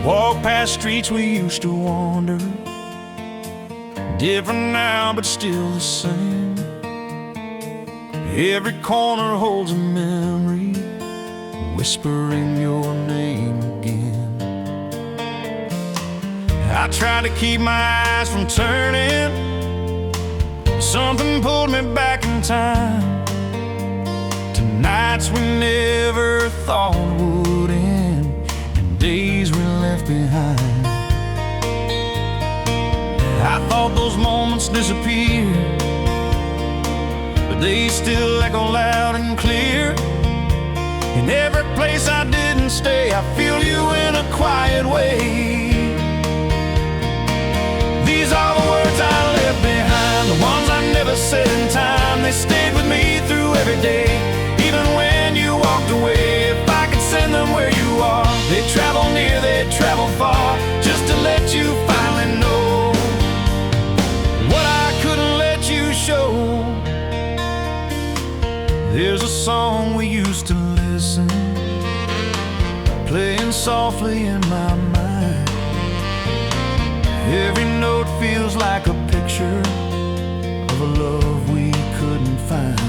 Walk past streets we used to wander, different now but still the same. Every corner holds a memory, whispering your name again. I tried to keep my eyes from turning, something pulled me back in time to nights we never thought would end, and days we left behind. I thought those moments disappeared, but they still echo loud and clear. In every place I didn't stay, I feel you in a quiet way. These are the words I left behind, the ones I never said in time. They stayed with me through every day, even when you walked away. If I could send them where you are, they'd travel near, they'd travel far, just to let you finally know what I couldn't let you show. There's a song we used to listen, playing softly in my mind. Every note feels like a picture of a love we couldn't find.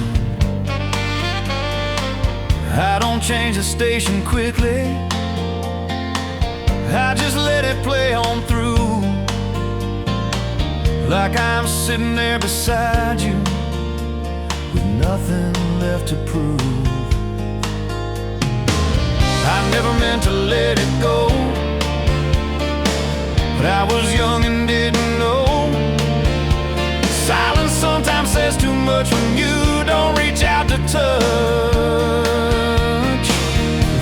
I don't change the station quickly, I just let it play on through, like I'm sitting there beside you with nothing left to prove. I never meant to let it go, but I was young and didn't know. Silence sometimes says too much when you don't reach out to touch.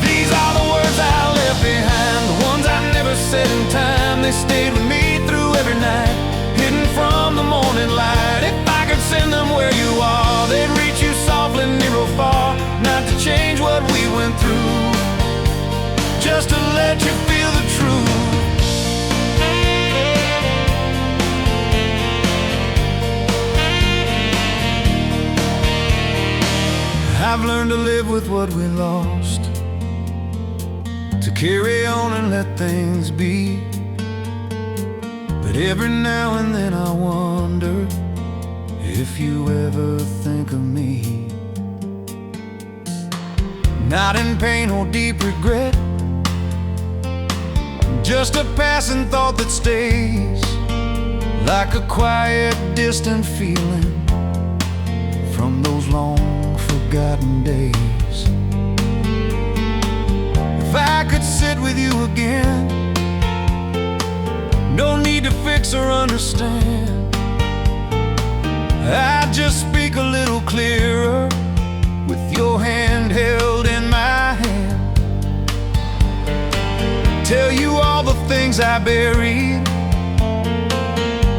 These are the words I left behind, the ones I never said in time. They stayed with me through every night, hidden from the morning light. If I could send them where you are, they'd reach you softly near or far. Not to change what we went through, just to let you feel the truth. I've learned to live with what we lost, to carry on and let things be. But every now and then I wonder if you ever think of me. Not in pain or deep regret, just a passing thought that stays, like a quiet, distant feeling from those long forgotten days. If I could sit with you again, no need to fix or understand, I'd just speak a little clearer with your hand held in my hand. Tell you all the things I buried,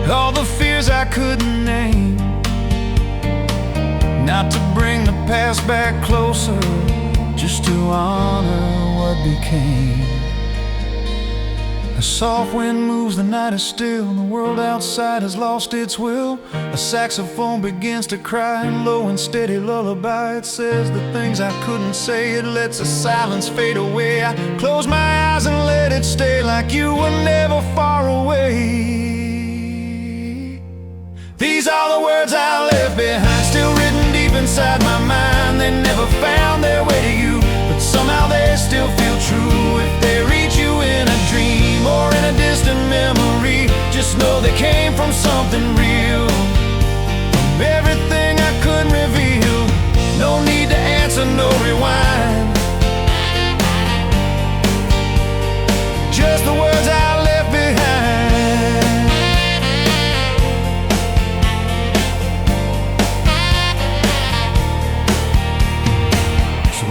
all the fears I couldn't name. Not to bring the past back closer, just to honor what became. A soft wind moves, the night is still, the world outside has lost its will. A saxophone begins to cry in low and steady lullaby. It says the things I couldn't say, it lets the silence fade away. I close my eyes and let it stay, like you were never far away. These are the words I left behind, still written deep inside my mind. They never found their way to you, but somehow they still feel true. If they reach you in a dream or in a distant memory, just know they came from something real, from everything I couldn't reveal. No need to answer, no rewind, just the words I left behind.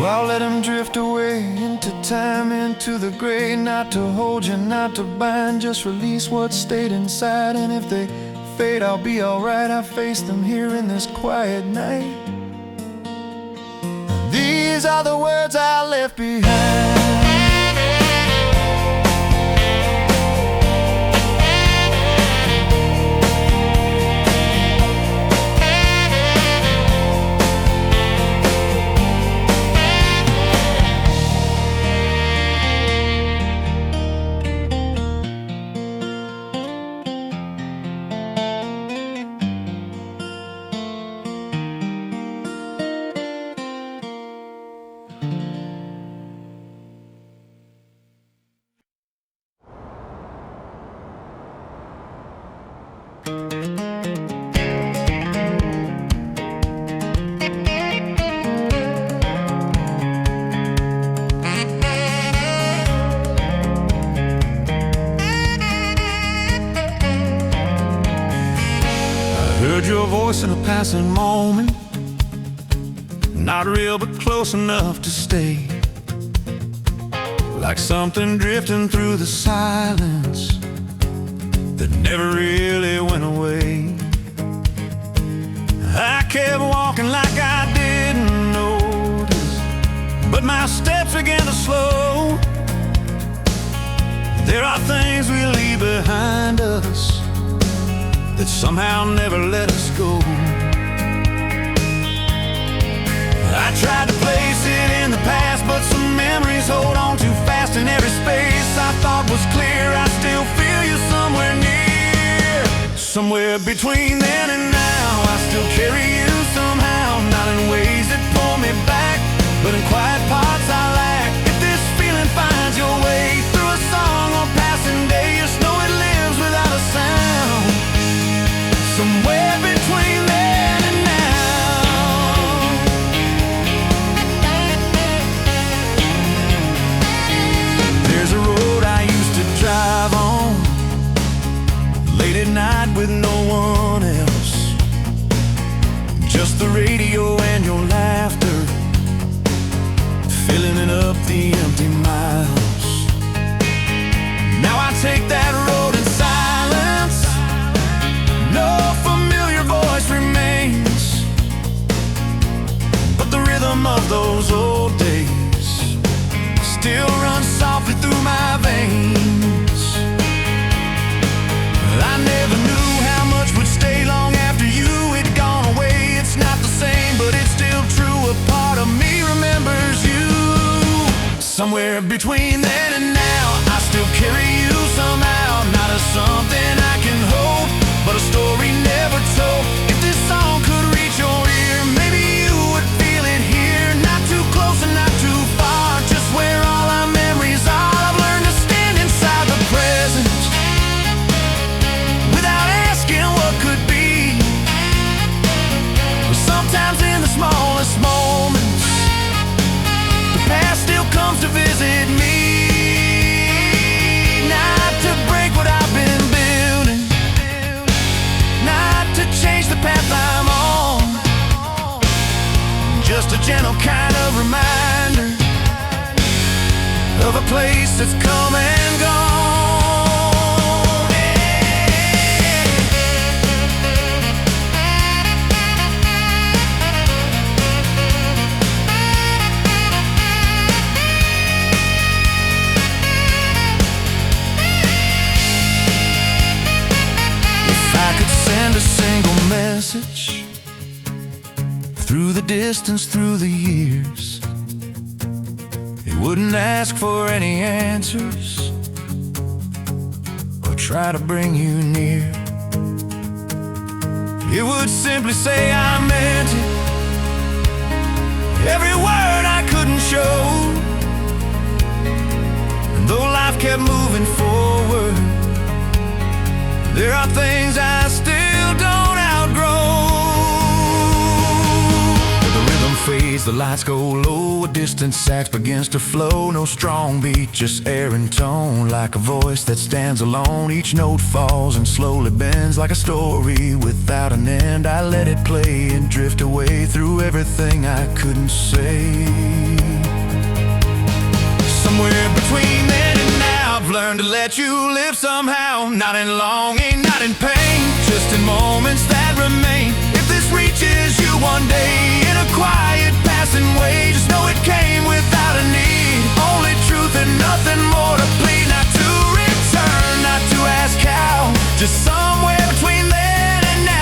I'll let them drift away into time, into the gray. Not to hold you, not to bind, just release what stayed inside. And if they fade, I'll be alright. I face them here in this quiet night. These are the words I left behind. Heard your voice in a passing moment, not real but close enough to stay. Like something drifting through the silence that never really went away. I kept walking like I didn't notice, but my steps began to slow. There are things we leave behind us that somehow never let us go. I tried to place it in the past, but some memories hold on too fast. In every space I thought was clear, I still feel you somewhere near. Somewhere between then and now, I still carry you somehow. Not in ways that pull me back, but in quiet parts I lack. If this feeling finds your way through a song or passing day, just know it lives without a sound. Somewhere between then and now. There's a road I used to drive on late at night with no one else, just the radio and your laughter filling up the empty miles. Now I take that road in silence. No familiar voice remains, but the rhythm of those old days still runs softly through my veins. I never knew how much would stay long after you had gone away. It's not the same, but it's still true. A part of me remembers you. Somewhere between then and now, I still carry you somehow. Not as something I can hold, but a story never told. If this song could reach your ear, maybe you would feel it here. Not too close and not too far, just where all our memories are. I've learned to stand inside the present without asking what could be. But sometimes in the smallest moments, the past still comes to visit me. Not to break what I've been building, not to change the path I'm on, just a gentle kind of reminder of a place that's come and gone. Send a single message through the distance, through the years. It wouldn't ask for any answers or try to bring you near. It would simply say I meant it, every word I couldn't show. And though life kept moving forward, there are things I still don't outgrow. The rhythm fades, the lights go low, a distant sax begins to flow. No strong beat, just air and tone, like a voice that stands alone. Each note falls and slowly bends like a story without an end. I let it play and drift away through everything I couldn't say. Somewhere between then and now, I've learned to let you live somehow. Not in longing, not in pain, just in moments that remain. If this reaches you one day in a quiet passing way, just know it came without a need. Only truth and nothing more to plead. Not to return, not to ask how, just somewhere between then and now.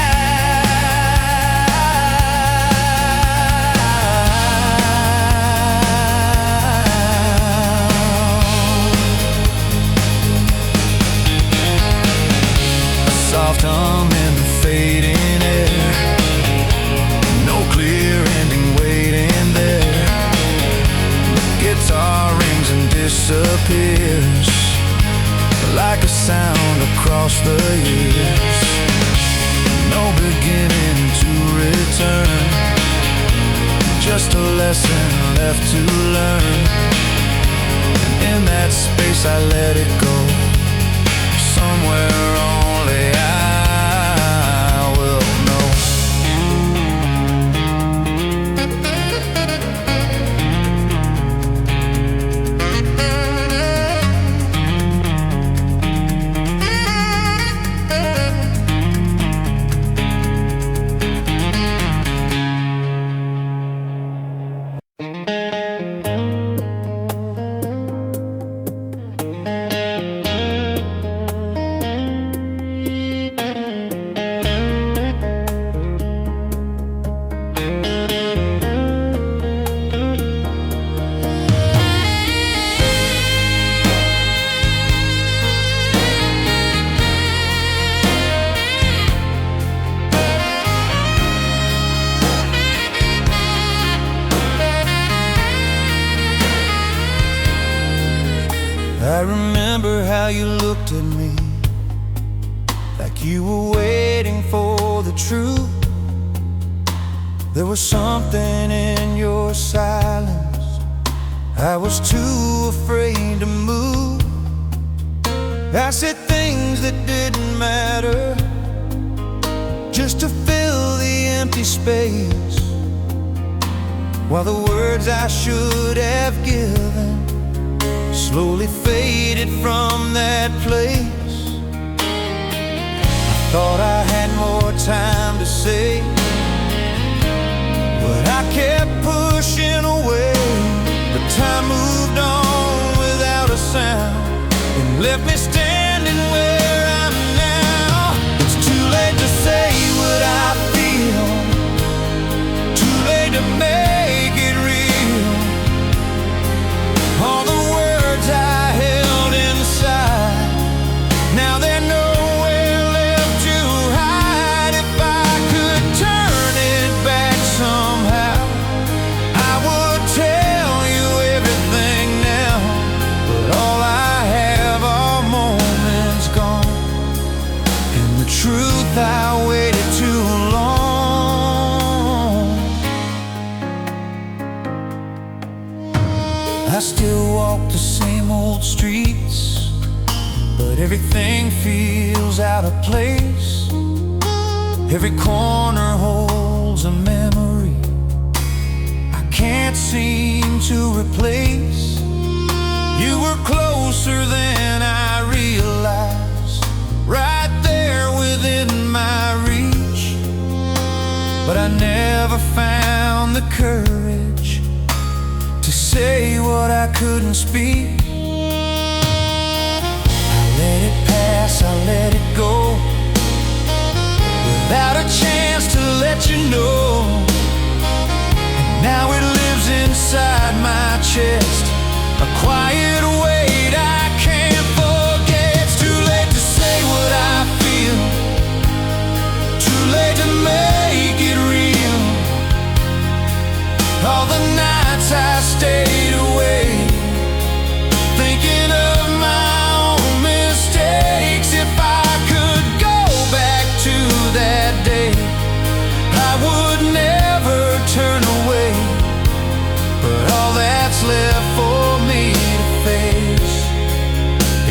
Soft hum in the fading air, no clear ending waiting there. Guitar rings and disappears like a sound across the years. beginning to return. Just a lesson left to learn. And in that space I let it go. Somewhere only I will know. I remember how you looked at me, like you were waiting for the truth. There was something in your silence, I was too afraid to move. I said things that didn't matter, just to fill the empty space, while the words I should have given slowly faded from that place. I thought I had more time to say, but I kept pushing away. But time moved on without a sound and left me standing where I'm now. It's too late to say what I feel, too late to make it real. All the words I held inside, now they're nowhere left to hide. If I could turn it back somehow, I would tell you everything now. But all I have are moments gone, and the truth I waited too long. I still walk the same old streets, but everything feels out of place. Every corner holds a memory I can't seem to replace. You were closer than I realized, right there within my reach. But I never found the courage to say what I couldn't speak. I let it pass, I let it go, without a chance to let you know. And now it lives inside my chest, a quiet weight I can't forget. It's too late to say what I feel, too late to make it real. All the nights I stayed awake, thinking of my own mistakes. If I could go back to that day, I would never turn away. But all that's left for me to face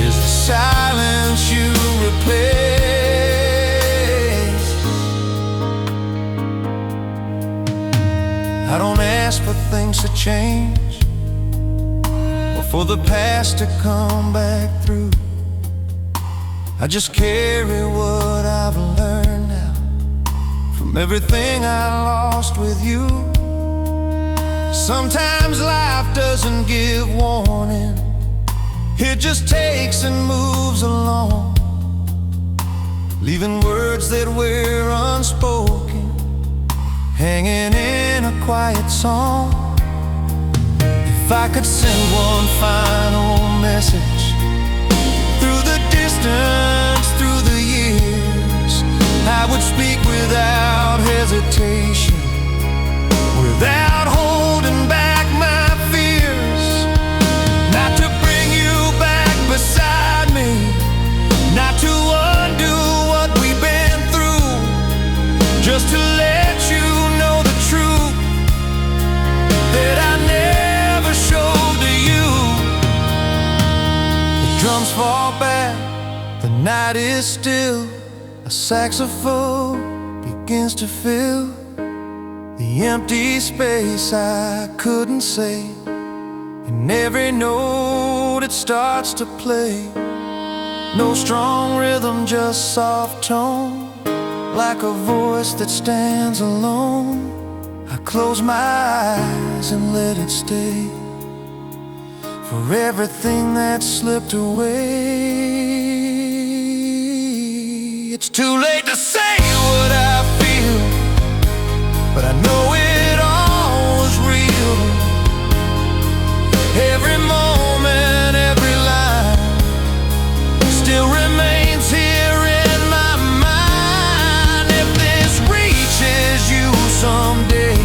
is the silence you replace. I don't ask for things to change, or for the past to come back through. I just carry what I've learned now from everything I lost with you. Sometimes life doesn't give warning, it just takes and moves along, leaving words that were unspoken hanging in a quiet song. If I could send one final message through the distance, through the years, I would speak without hesitation, without holding back my fears. Not to bring you back beside me, not to undo what we've been through, Drums fall back, the night is still. A saxophone begins to fill the empty space I couldn't say. In every note it starts to play. No strong rhythm, just soft tone, like a voice that stands alone. I close my eyes and let it stay, for everything that slipped away. It's too late to say what I feel, but I know it all was real. Every moment, every line still remains here in my mind. If this reaches you someday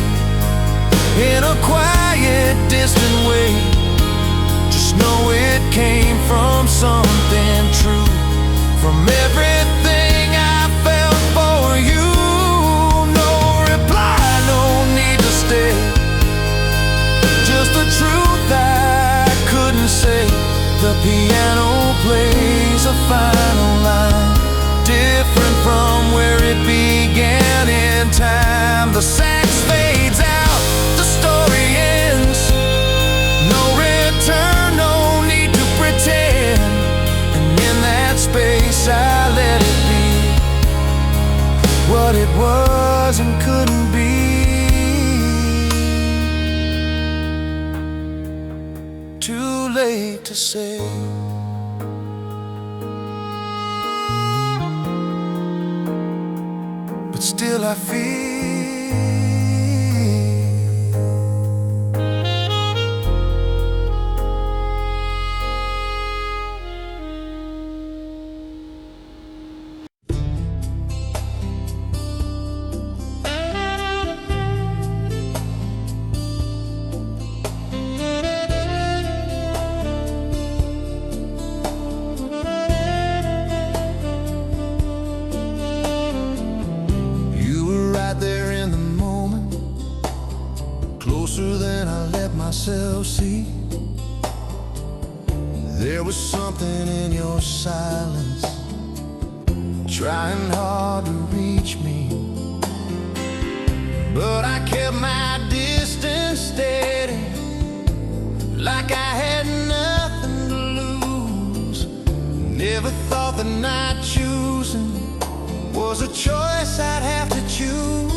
in a quiet, distant way, just know it came from something true, from everything I felt for you. No reply, no need to stay, just the truth I couldn't say. The piano plays a final line, different from where it began in time. The sax fades out, the story ends. No return, no need to pretend. And in that space I let it be what it was and couldn't be. Too late to say. But still I feel than I let myself see. There was something in your silence, trying hard to reach me, but I kept my distance steady, like I had nothing to lose. Never thought that not choosing was a choice I'd have to choose.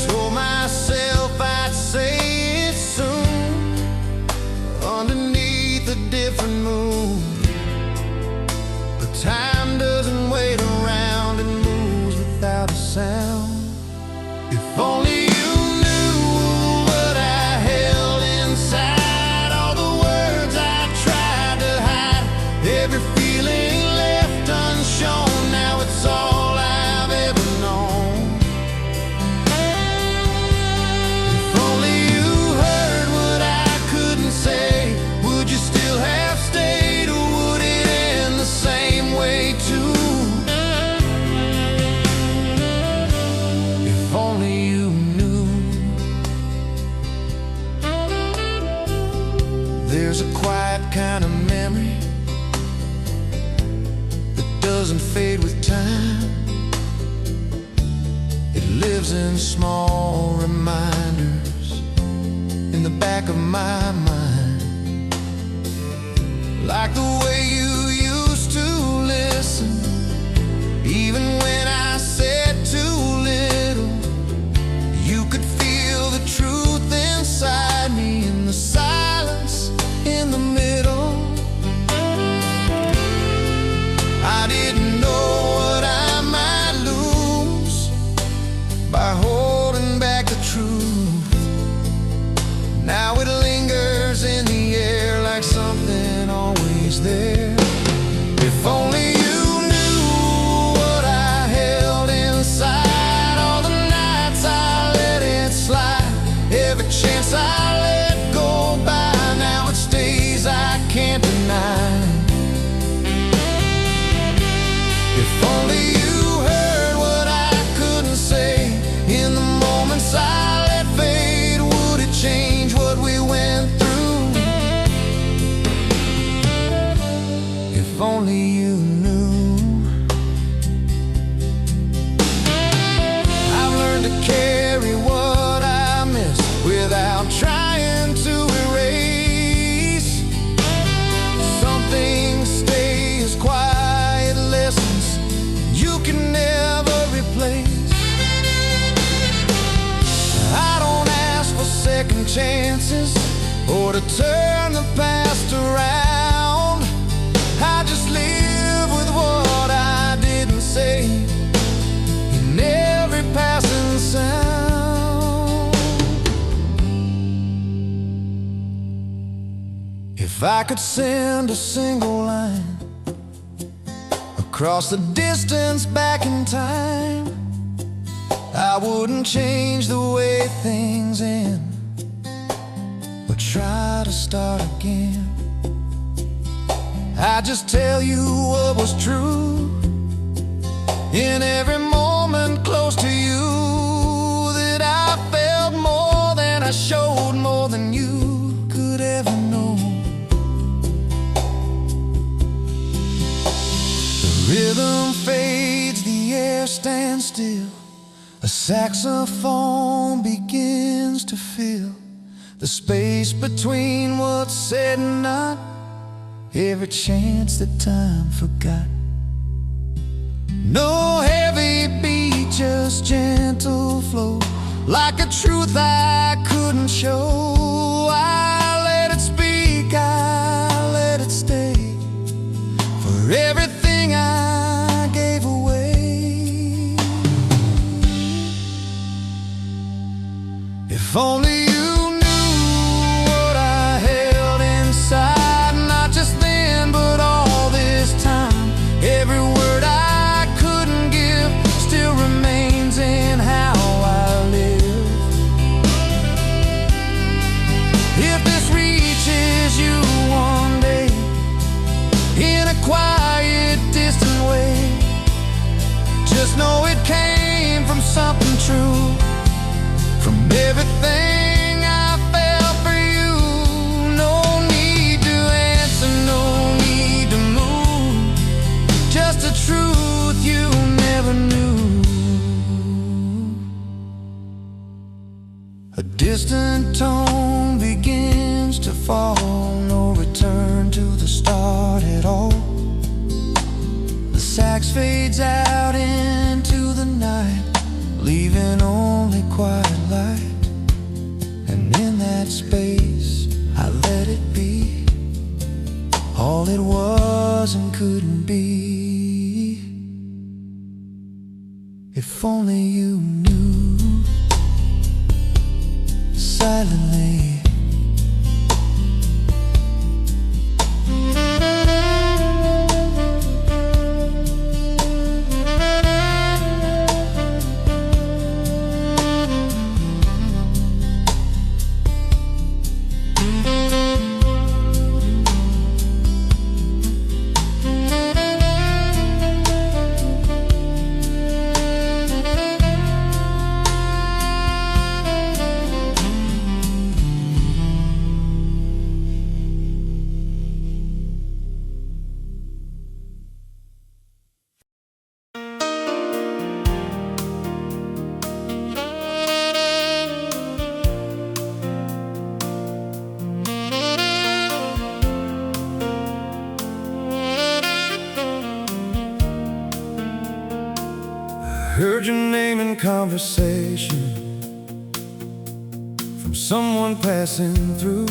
Told myself I'd say it soon, underneath a different moon. But time doesn't wait around, it moves without a sound. If only you knew what I held inside, all the words I tried to hide, every feeling left unshown. Now it's all I've ever known. Would you still have stayed, or would it end the same way too? If only you knew. There's a quiet kind of memory that doesn't fade with time. It lives in small reminders in the back of my mind, like the way you used to listen, even when I said too little. You could feel the truth inside me, in the silence in the middle. I didn't know what I might lose by holding back the truth. Now it lingers in the air like something always there. only you knew. I've learned to carry what I miss without trying to erase. Some things stay as quiet lessons you can never replace. I don't ask for second chances or to turn the past around. I just live with what I didn't say in every passing sound. If I could send a single line across the distance back in time, I wouldn't change the way things end, but try to start again. I just tell you what was true in every moment close to you, that I felt more than I showed, more than you could ever know. The rhythm fades, the air stands still, a saxophone begins to fill the space between what's said and not, every chance that time forgot. No heavy beat, just gentle flow, like a truth I couldn't show. I let it speak, I let it stay, for everything I gave away. If only you know it came from something true, from everything I felt for you. No need to answer, no need to move, just a truth you never knew. A distant tone begins to fall, no return to the start at all. The sax fades out into the night, leaving only quiet light. And in that space, I let it be all it was and couldn't be. If only you knew, silently. Heard your name in conversation from someone passing through.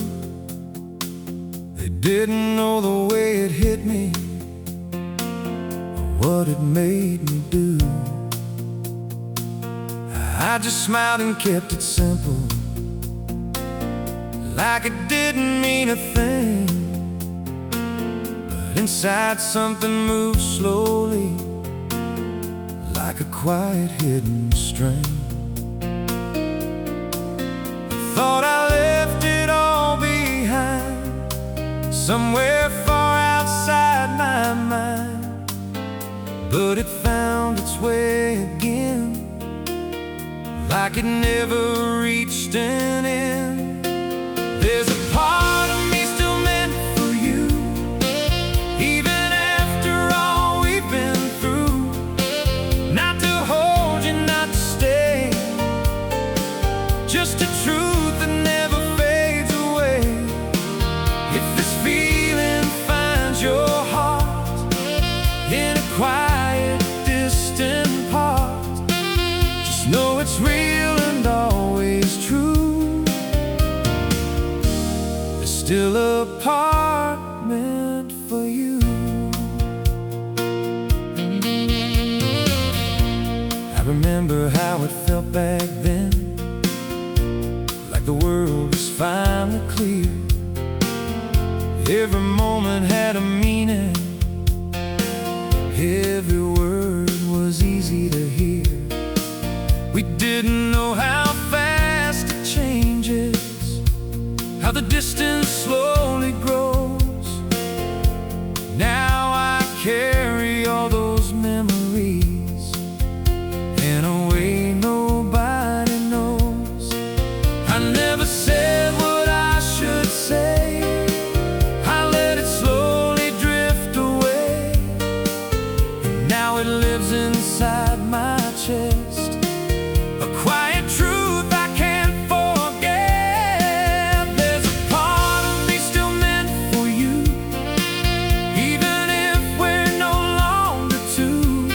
They didn't know the way it hit me or what it made me do. I just smiled and kept it simple, like it didn't mean a thing. But inside something moved slowly, like a quiet hidden string. Thought I left it all behind, somewhere far outside my mind. But it found its way again, like it never reached an end. There's a part of me still meant for you, even after still a part meant for you. I remember how it felt back then, like the world was finally clear. Every moment had a meaning, every word was easy to hear. We didn't know how fast it changes, how the distance slowly grows. Now I carry all those memories in a way nobody knows. I never said what I should say, I let it slowly drift away. And now it lives inside my chest, a quiet truth I can't forget. There's a part of me still meant for you, even if we're no longer two.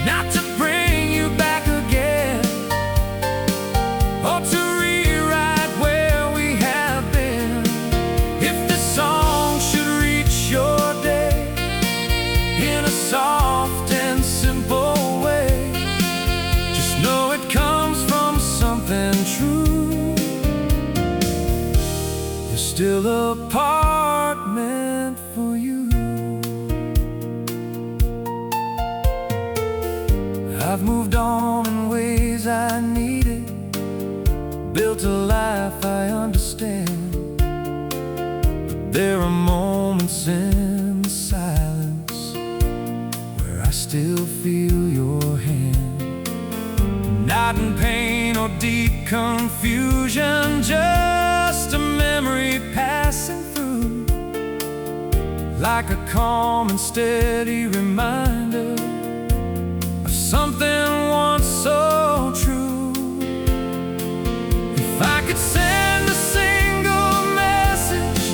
Not to bring you back again, or to rewrite where we have been. If this song should reach your day in a soft and simple way, just know it comes from something true. You're still a part meant for you. I've moved on in ways I needed, built a life I understand. But there are moments in the silence where I still feel your hand. Not in pain or deep confusion, just a memory passing through, like a calm and steady reminder of something once so true. If I could send a single message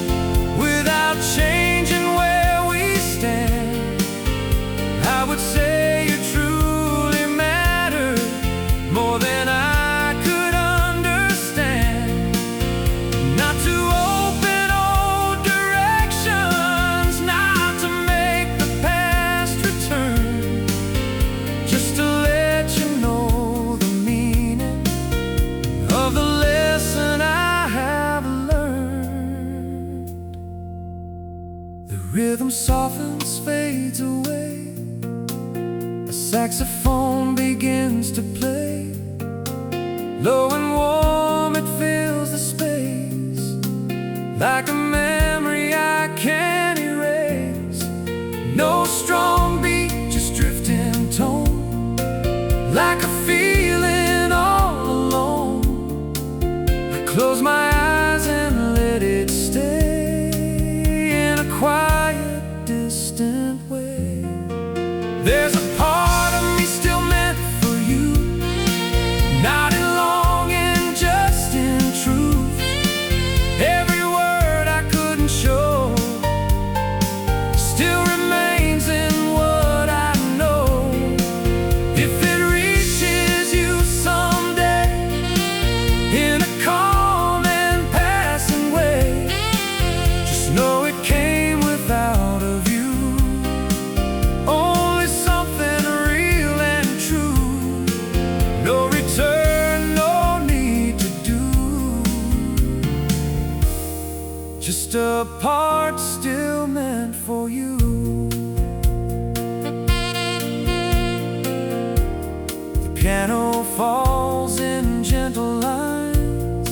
without changing where we stand, I would say you truly matter more than I could understand. Not to open old directions, not to make the past return, just to let you know the meaning of the lesson I have learned. The rhythm softens, fades away, a saxophone begins to play. Low and warm it fills the space, like a memory I can't erase. No strong beat, just drifting tone, like a feeling all alone. I close my eyes and let it stay in a quiet, distant way. There's a part of me still meant for you, not in longing, just in truth. Every word I couldn't show still remains in what I know. If it reaches you someday in a calm and passing way, just know it came without a view, only something real and true. No return, no need to do, just a part still meant for you. The piano falls in gentle lines,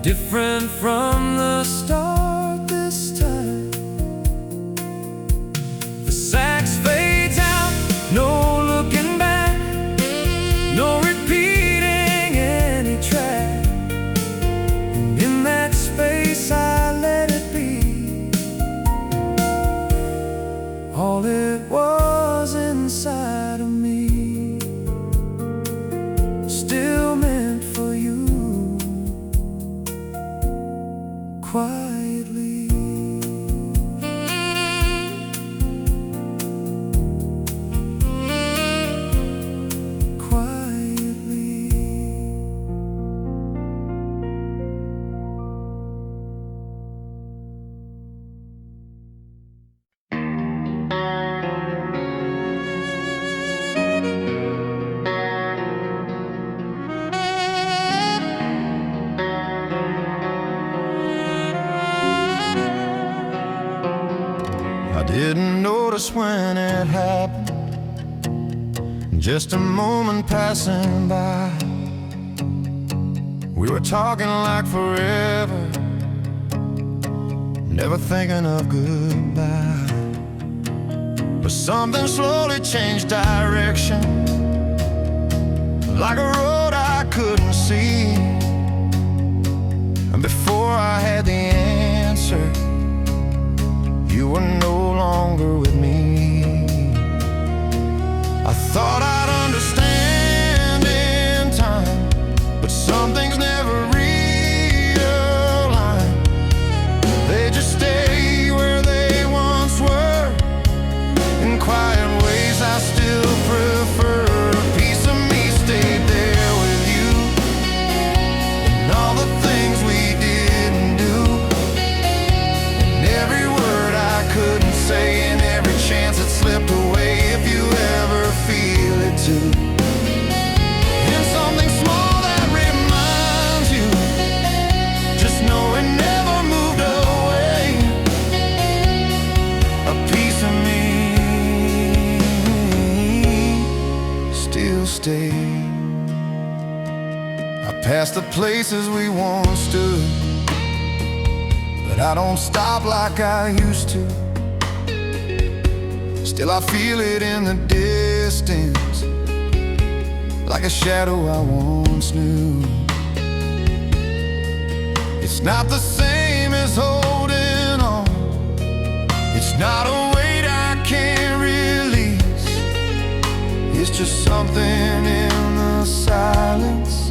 different from the start this time. The sax fades out, no looking back, no repeating any track. And in that space I let it be, all it was inside of me, still meant for you. Quietly, quietly. was when it happened, just a moment passing by. We were talking like forever, never thinking of goodbye. But something slowly changed direction, like a road I couldn't see. And before I had the answer, you were no longer with me. I thought I'd understand in time, but some things never realign. They just stay where they once were, in quiet ways I still prefer. A piece of me stayed there with you, and all the things we didn't do, and every word I couldn't say, and every chance that slipped away. If you ever feel it too, and something small that reminds you, just know it never moved away. A piece of me still stay. I pass the places we once stood, but I don't stop like I used to. Still I feel it in the distance, like a shadow I once knew. It's not the same as holding on, it's not a weight I can't release. It's just something in the silence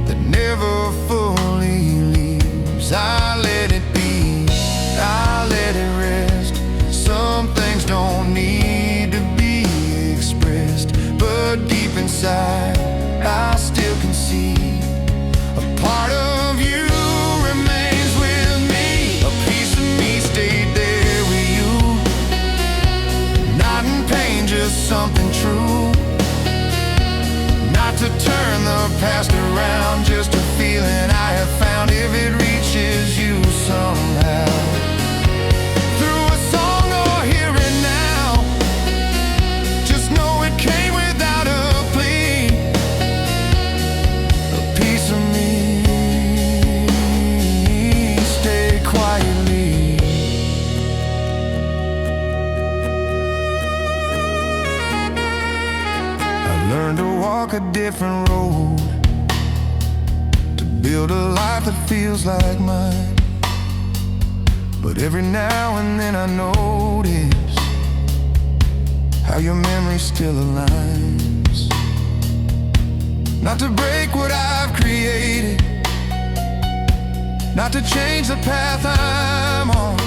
that never fully leaves. I let it be, I let it rest. Some things don't need to be expressed, but deep inside I still can see a part of you remains with me. A piece of me stayed there with you, not in pain, just something true. Not to turn the past around, just a feeling I have found. If it reaches you somehow, through a song or hear it now, just know it came without a plea. A piece of me stay quietly. I learned to walk a different road, to build a life that feels like mine. But every now and then I notice how your memory still aligns. Not to break what I've created, not to change the path I'm on,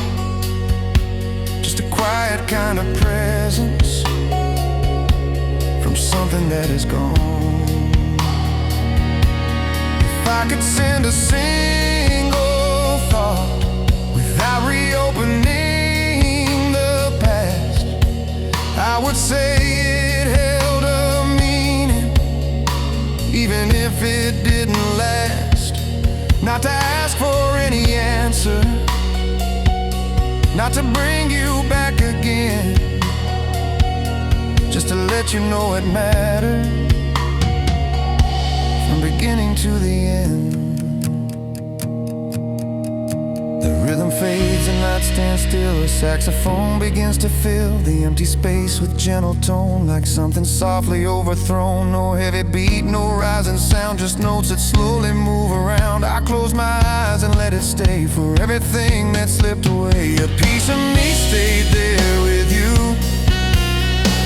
just a quiet kind of presence from something that is gone. If I could send a single thought without reopening the past, I would say it held a meaning, even if it didn't last. Not to ask for any answer, not to bring you back again, just to let you know it mattered from beginning to the end. The rhythm fades and night stands still. A saxophone begins to fill the empty space with gentle tone, like something softly overthrown. No heavy beat, no rising sound, just notes that slowly move around. I close my eyes and let it stay for everything that slipped away. A piece of me stayed there with you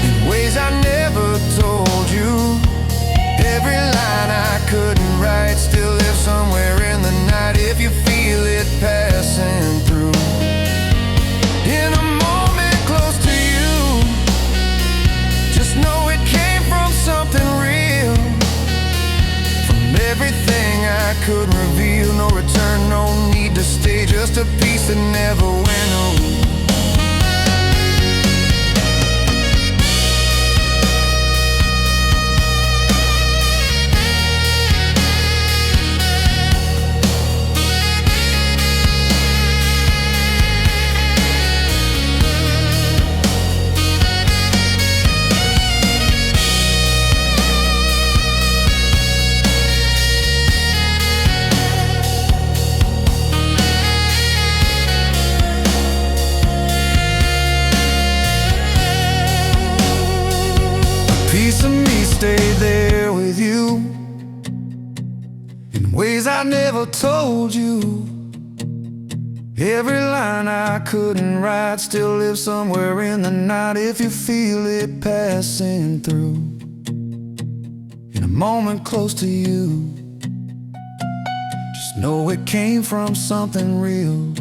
in ways I never told you. Every line I couldn't write still lives somewhere in the night. If you feel it passing through, in a moment close to you, just know it came from something real. From everything I could reveal, no return, no need to stay, just a piece that never went away. stayed there with you in ways I never told you. Every line I couldn't write still lives somewhere in the night. If you feel it passing through in a moment close to you, just know it came from something real.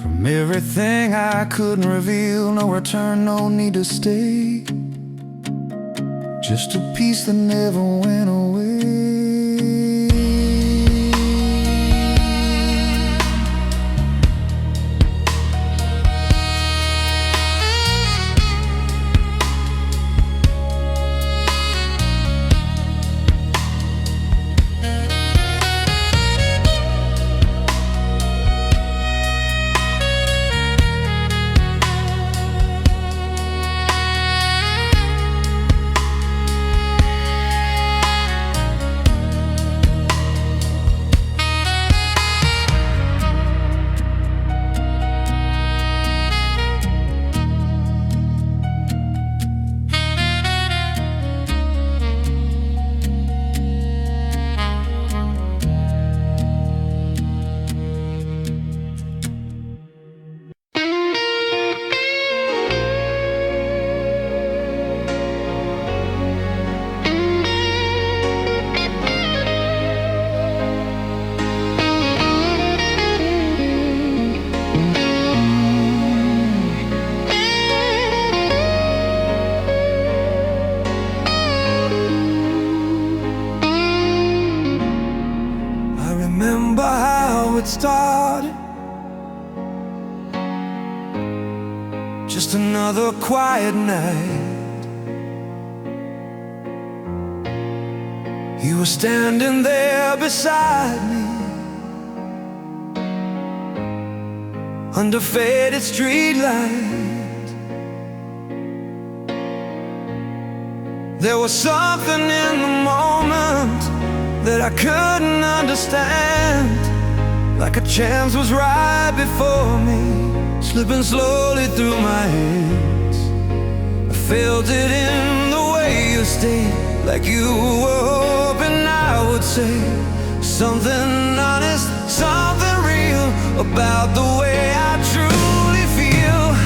From everything I couldn't reveal, no return, no need to stay. Just a piece that never went away. Remember how it started, just another quiet night. You were standing there beside me, under faded streetlight. There was something in the moment that I couldn't understand, like a chance was right before me, slipping slowly through my hands. I felt it in the way you stayed, like you were hoping I would say something honest, something real about the way I truly feel.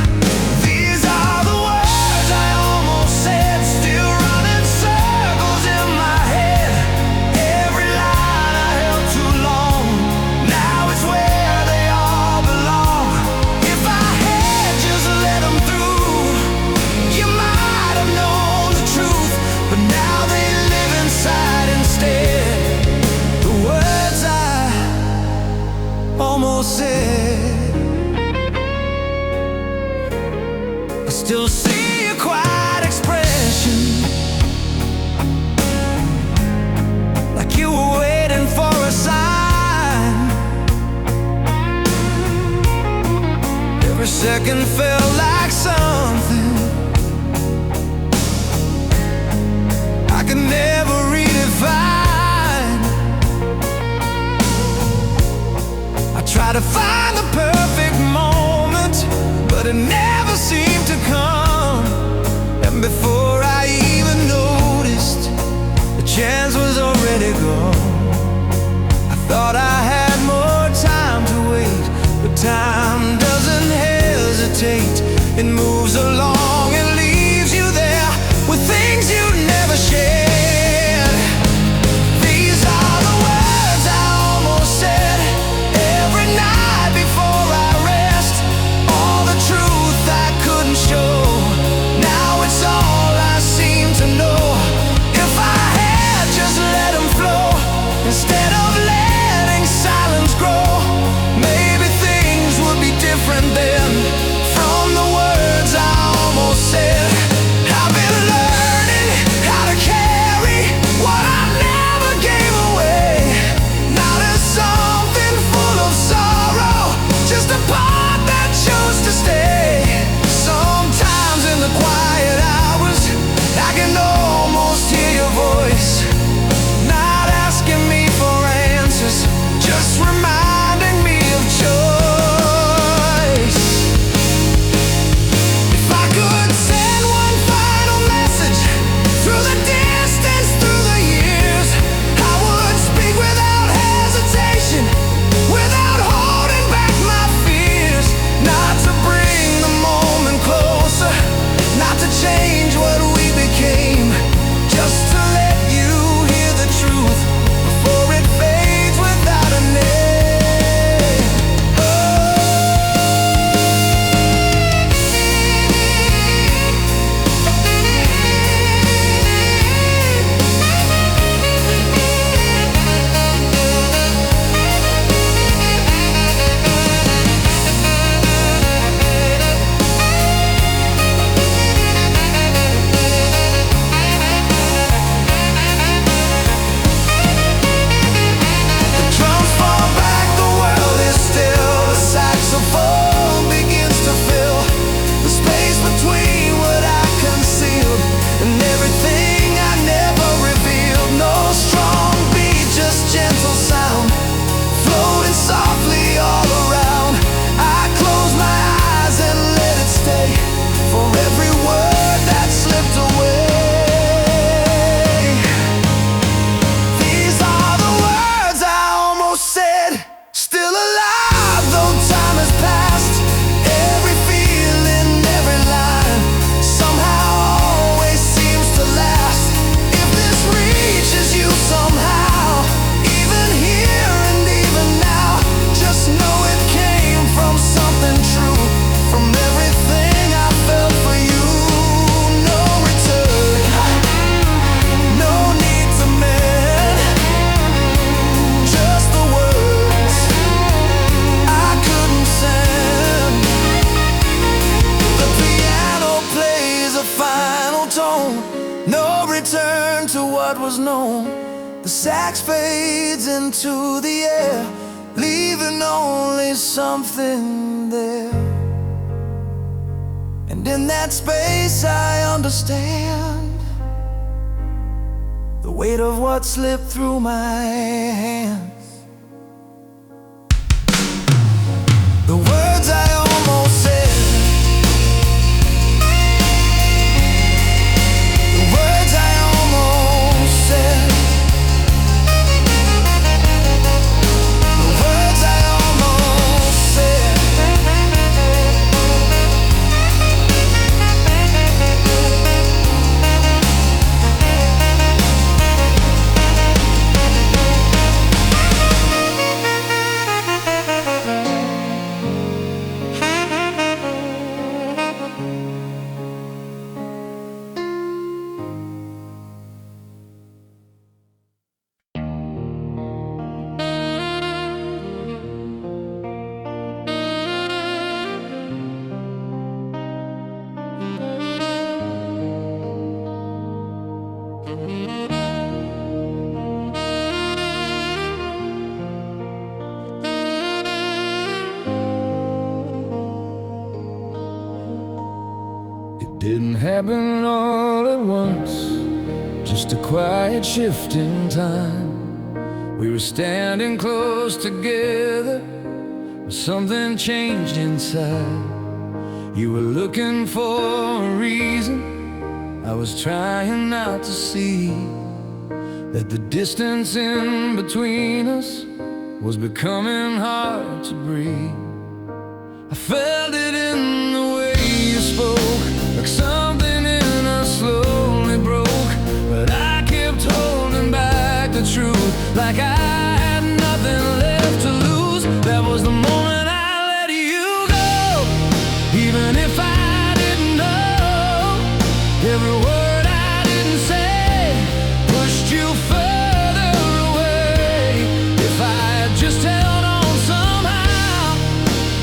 These are the words I almost said, still running circles in my head. Every line I held too long, now it's where they all belong. If I had just let them through, you might have known the truth, but now they live inside instead. The words I almost said, I still see a quiet expression, like you were waiting for a sign. Every second felt like something I could never redefine. I try to find the perfect moment, but it never seemed to come. And before I even noticed, the chance was already gone. I thought I had more time to wait, but time doesn't hesitate. It moves along and leaves you there with things you never shared. These are the words I almost said, every night before I rest. All the truth I couldn't show, now it's all I seem to know. If I had just let them flow, instead of letting silence grow, maybe things would was known. The sax fades into the air, leaving only something there. And in that space I understand the weight of what slipped through my hands. The words I almost said, the words I almost said, the words I almost said. Didn't happen all at once, just a quiet shift in time. We were standing close together, but something changed inside. You were looking for a reason, I was trying not to see that the distance in between us was becoming hard to breathe. I felt it in the way you spoke, like something in us slowly broke. But I kept holding back the truth, like I had nothing left to lose. That was the moment I let you go, even if I didn't know. Every word I didn't say pushed you further away. If I had just held on somehow,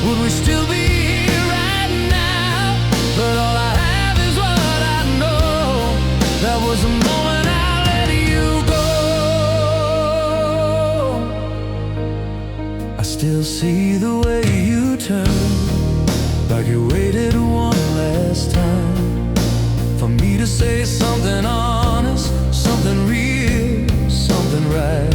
would we still be here right now? But all I have is what I know. That was the moment I let you go. I still see the way you turned, like you waited one last time for me to say something honest, something real, something right.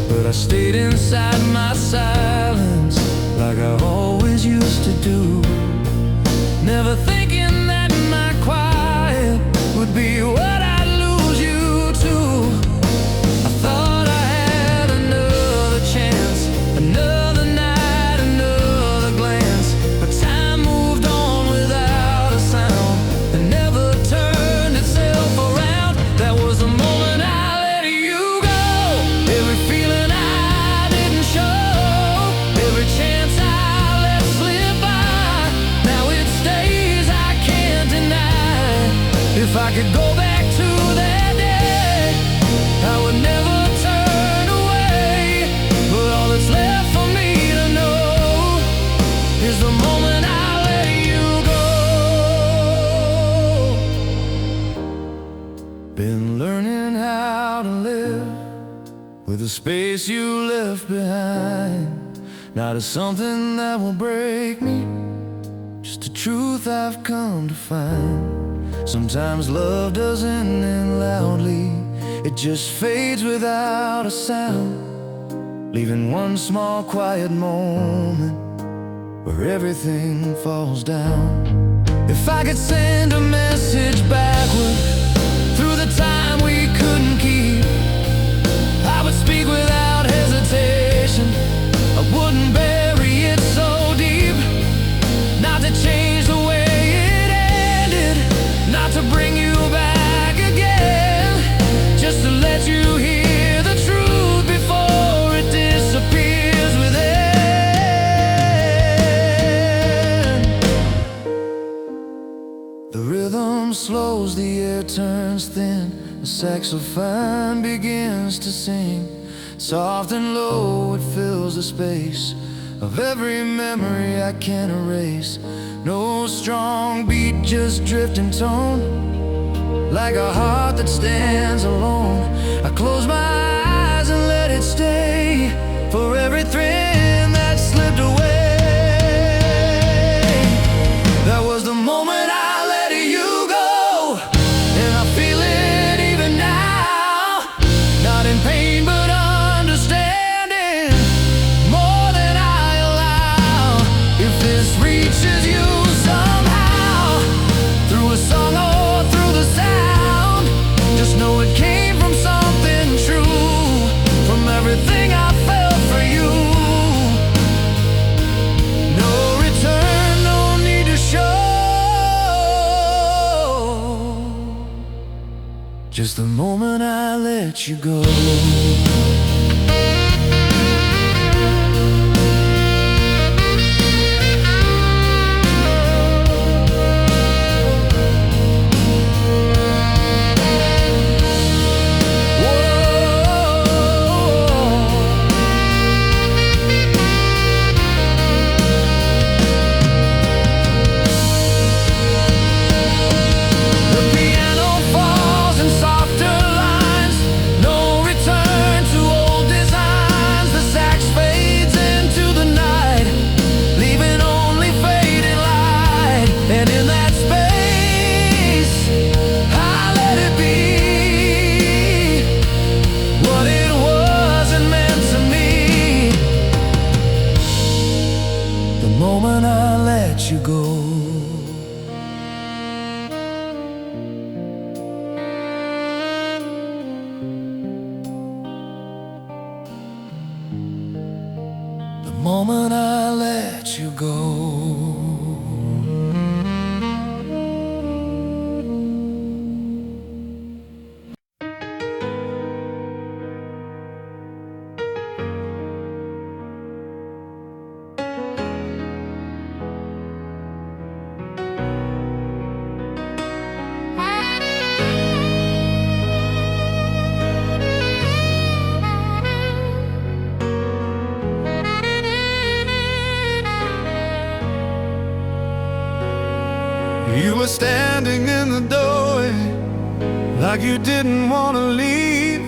But I stayed inside my silence, like I always used to do, never thinking that my quiet would be what I'd lose you to. I thought I had another chance, another night, another glance. But time moved on without a sound, and never turned itself around. That was the moment I let you go. Every feeling I didn't show, every chance I let slip by, now it stays, I can't deny. If I could go back to that day, I would never turn away. But all that's left for me to know is the moment I let you go. Been learning how to live with the space you left behind, not as something that will break me, just a truth I've come to find. Sometimes love doesn't end loudly, it just fades without a sound, leaving one small quiet moment where everything falls down. If I could send a message backward through the time we couldn't keep, I would speak without hesitation. I wouldn't bury it so deep, not to change the way it ended, not to bring you back again, just to let you hear the truth before it disappears within. The rhythm slows, the air turns thin, the saxophone begins to sing. Soft and low, it fills the space of every memory I can't erase. No strong beat, just drifting tone, like a heart that stands alone. I close my eyes and let it stay for everything that slipped away. That was the moment I let you go, and I feel it even now. Not in pain but understanding, more than I allow. If this reaches you somehow, through a song or through the sound, just know it came from something true, from everything I felt for you. No return, no need to show, just the moment I let you go. You go. The moment I let you go. You were standing in the doorway, like you didn't want to leave.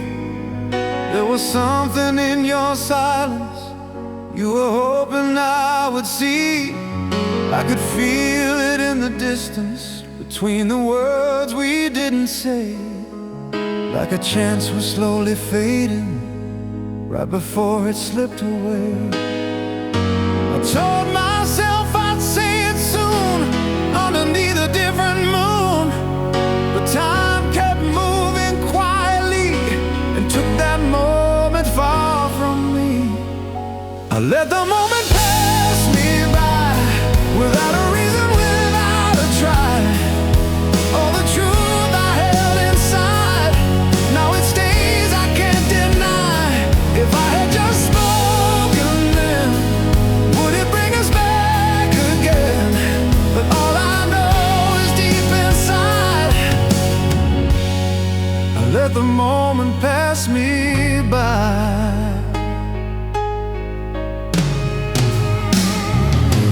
There was something in your silence you were hoping I would see. I could feel it in the distance, between the words we didn't say. Like a chance was slowly fading, right before it slipped away. I told myself I'd say it soon, underneath a different moon. But time kept moving quietly and took that moment far from me. I let the moment pass me by, without a reason, without a try. All the truth I held inside, now it stays, I can't deny. If I had just spoken then, would it bring us back again? But all I know is deep inside, I let the moment pass me by.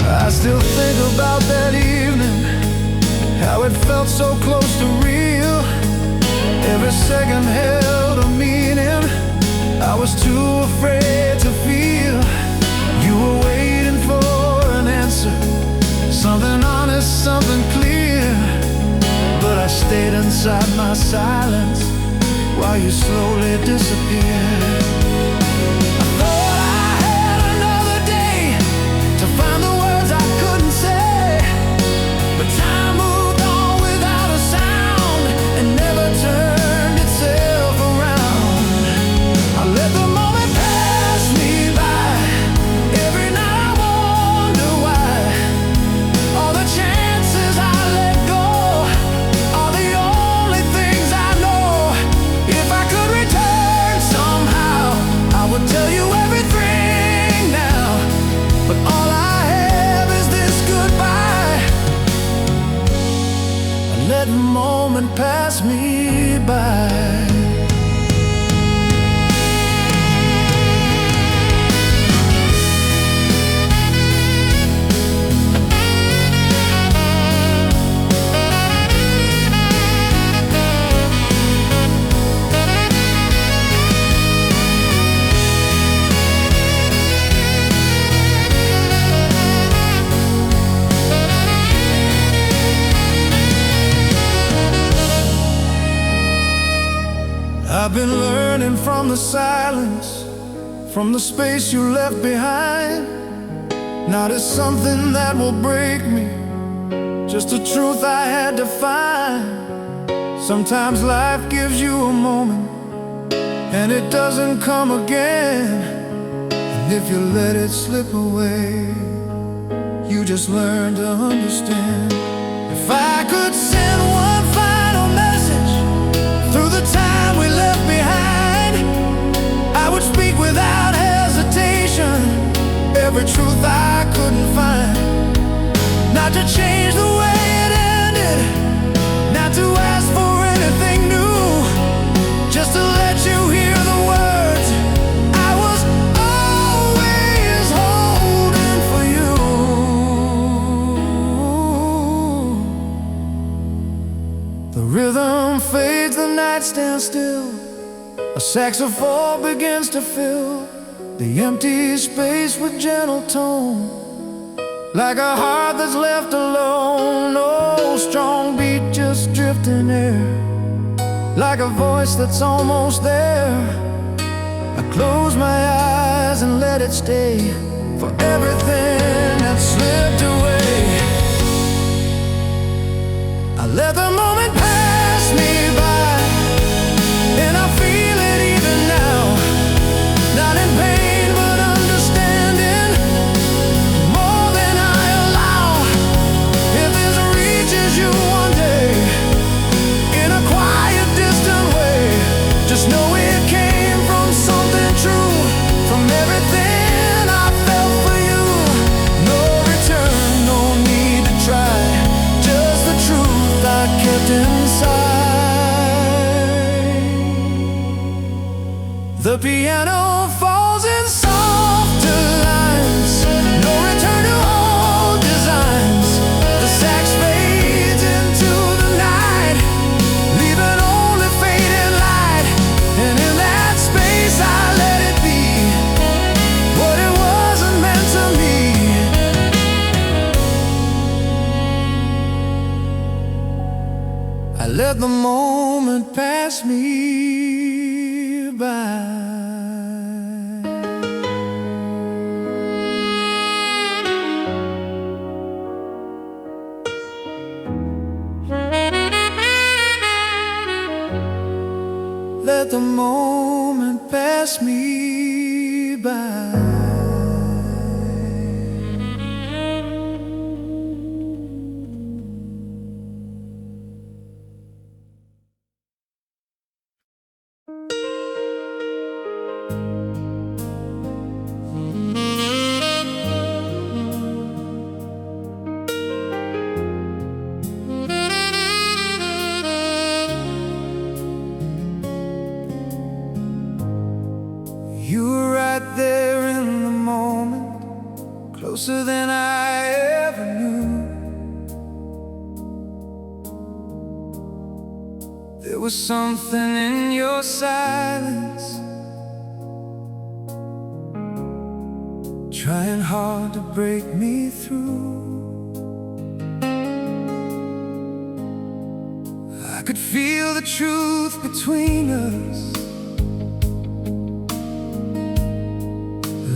I still think about that evening, how it felt so close to real. Every second held a meaning I was too afraid to feel. You were waiting for an answer, something honest, something clear. But I stayed inside my silence while you slowly disappeared. I thought I had another day to find the words I couldn't say, but time moved on without a sound and never turned itself around. I let the moment pass me by. Every night I wonder why. All the chances I let go are the only things I know. If I could return somehow, I would tell you everything now. But all I have is this goodbye. I let the moment pass me by. the silence, from the space you left behind. Not as something that will break me, just a truth I had to find. Sometimes life gives you a moment and it doesn't come again. And if you let it slip away, you just learn to understand. If I could send one final message through the time we left behind, I would speak without hesitation every truth I couldn't find. Not to change the way it ended, not to ask for anything new, just to let you hear the words I was always holding for you. The rhythm fades, the night stands still, a saxophone begins to fill the empty space with gentle tone, like a heart that's left alone. No strong beat, just drifting air, like a voice that's almost there. I close my eyes and let it stay for everything that slipped away. I let the moment pass me by, and I feel it even now. Not in pain, but understanding more than I allow. If this reaches you one day in a quiet, distant way, just know it came from something true, from everything I felt for you. No return, no need to try, just the truth I kept inside. The piano falls in softer lines, no return to old designs. The sax fades into the night, leaving only faded light. And in that space I let it be what it wasn't meant to me. I let the moment pass me by. Let the moment pass me by. You were right there in the moment, closer than I ever knew. There was something in your silence, trying hard to break me through. I could feel the truth between us,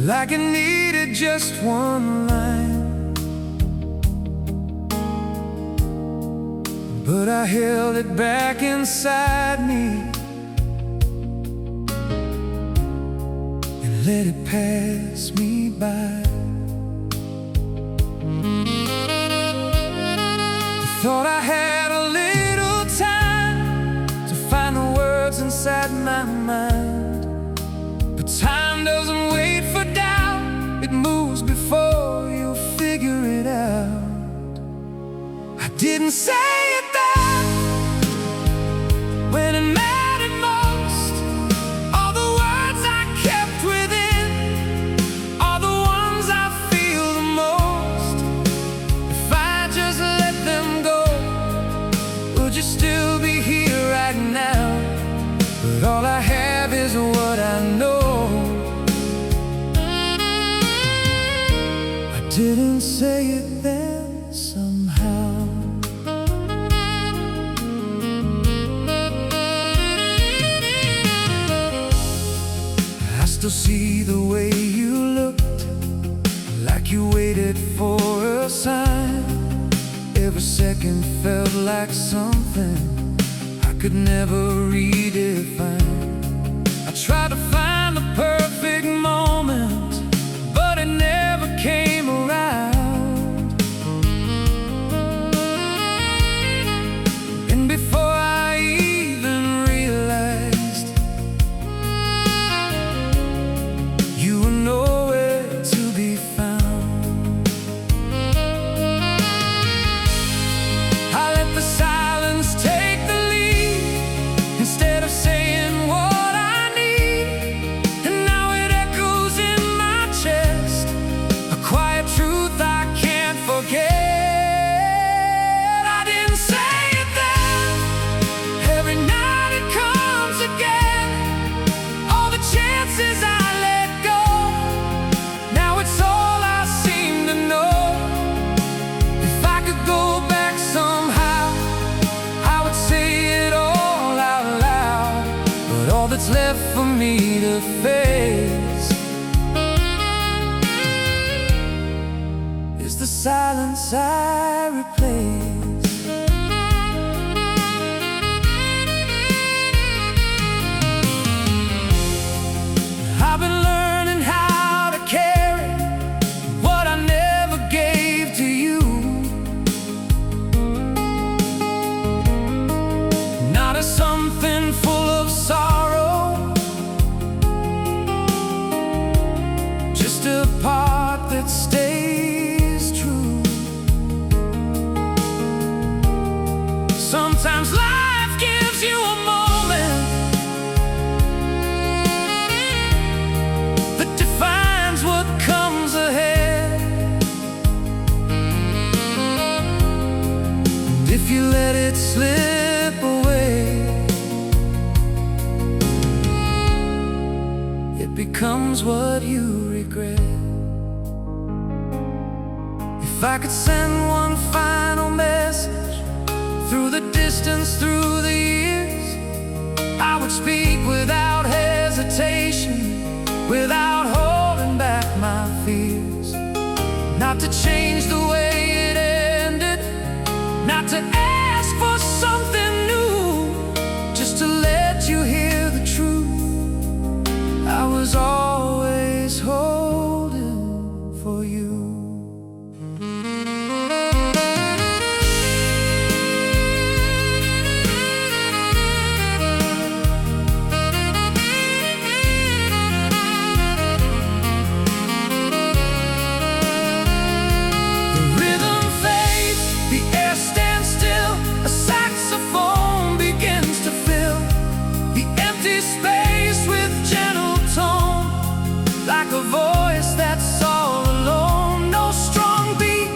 like it needed just one line. But I held it back inside me and let it pass me by. I thought I had a little time to find the words inside my mind, but time doesn't wait for doubt, it moves before you figure it out. I didn't say it then, when it mattered most. All the words I kept within are the ones I feel the most. If I just let them go, would you still be here right now? But all I have is what I know. I didn't say it then somehow. way you looked, like you waited for a sign. Every second felt like something I could never redefine. I tried to find the perfect moment, but it never came around. And before I even realized, you were nowhere to be found. I let the silence take the lead instead of saying what I need. And now it echoes in my chest, a quiet truth I can't forget. I didn't say it then, every night it comes again. All the chances I let go, now it's all I seem to know. If I could go back somehow, I would say it all out loud. But all that's left for me to face is the silence I replace. I've been learning how to carry what I never gave to you, not as something full of sorrow, just a part that stays true. Sometimes life gives you a moment that defines what comes ahead. And if you let it slip away, it becomes what you regret. If I could send one final message through the distance, through the years, I would speak without hesitation, without holding back my fears. Not to change the way it ended, not to ask for something new, just to let you hear the truth. I was always holding for you. The rhythm fades, the air stands still, a saxophone begins to fill the empty space with gentle tone, like a voice that's all alone. No strong beat,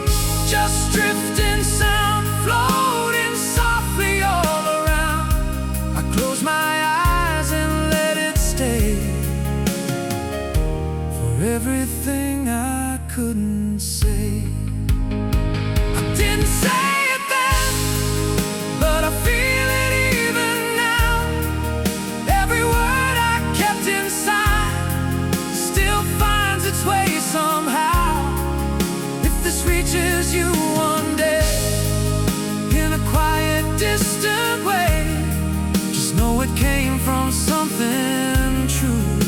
just drifting sound, floating softly all around. I close my eyes and let it stay, for everything I couldn't say. I didn't say it then, but I feel it even now. Every word I kept inside still finds its way somehow. If this reaches you one day in a quiet, distant way, just know it came from something true.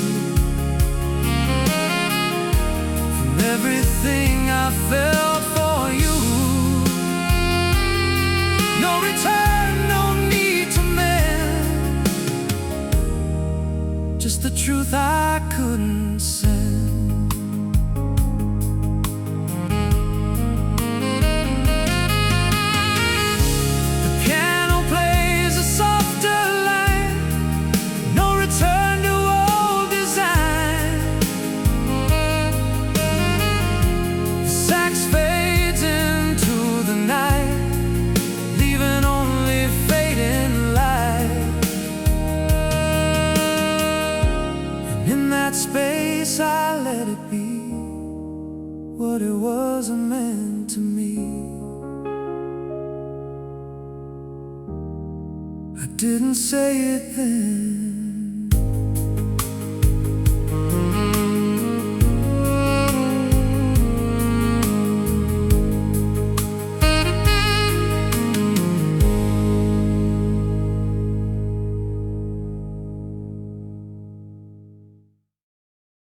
From everything I felt for you, no return, no need to mend, just the truth I couldn't send. The piano plays a softer line, no return to old design. The sax fades into the night, leaving only fading light. And in that space I let it be what it wasn't meant to me. I didn't say it then,